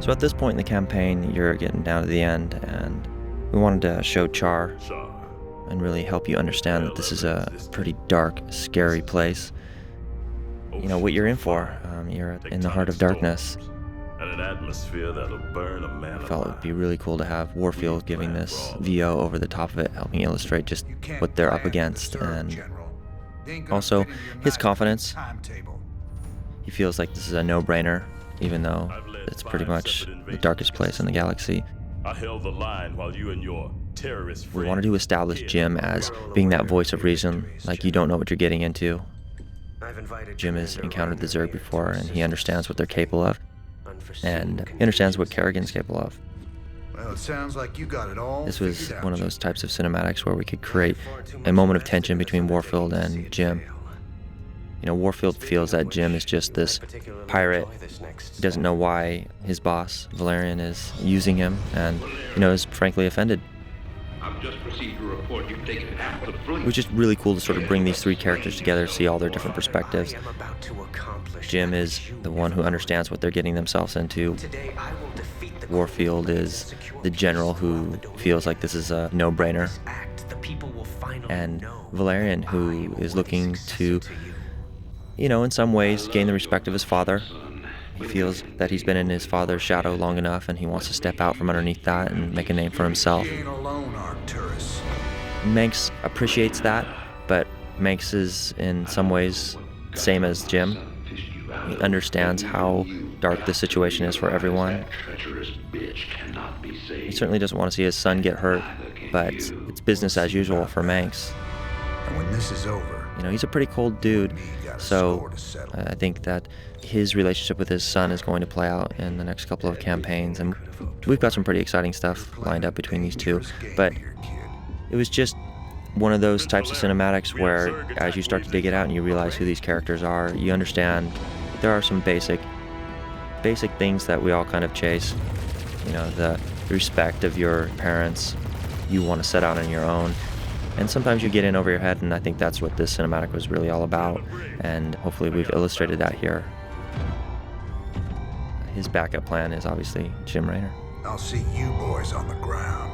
So at this point in the campaign, you're getting down to the end, and we wanted to show Char and really help you understand that this is a pretty dark, scary place. You know what you're in for. You're in the heart of darkness. And an atmosphere that'll burn a man I felt it would alive. be really cool to have Warfield giving this VO over the top of it, helping illustrate just what they're up against, and also his confidence. He feels like this is a no-brainer, even though it's pretty much the darkest place in the galaxy. I held the line while you and your terrorist We wanted to establish Jim as being that voice of reason, like you don't know what you're getting into. Jim has encountered the Zerg before, and he understands what they're capable of, and he understands what Kerrigan's capable of. Well, it sounds like you got it all. This was figured out, one of Jim. those types of cinematics where we could create a moment of tension between Warfield and Jim. You know, Warfield feels that Jim is just this pirate. He doesn't know why his boss, Valerian, is using him, and, you know, is frankly offended. I've just received a report you've taken It was just really cool to sort of bring these three characters together, see all their different perspectives. Jim is the one who understands what they're getting themselves into. Warfield is the general who feels like this is a no-brainer. And Valerian, who is looking to, you know, in some ways, gain the respect of his father. He feels that he's been in his father's shadow long enough, and he wants to step out from underneath that and make a name for himself. He ain't alone, Arcturus. Manx appreciates that, but Manx is in some ways the same as Jim. He understands how dark the situation is for everyone. He certainly doesn't want to see his son get hurt, but it's business as usual for Manx. And when this is over, You know, he's a pretty cold dude, me got a so score to settle. I think that his relationship with his son is going to play out in the next couple of campaigns, and we've got some pretty exciting stuff lined up between these two. But it was just one of those types of cinematics where, as you start to dig it out and you realize who these characters are, you understand there are some basic things that we all kind of chase. You know, the respect of your parents, you want to set out on your own. And sometimes you get in over your head, and I think that's what this cinematic was really all about, and hopefully we've illustrated that here. His backup plan is obviously Jim Raynor. I'll see you boys on the ground.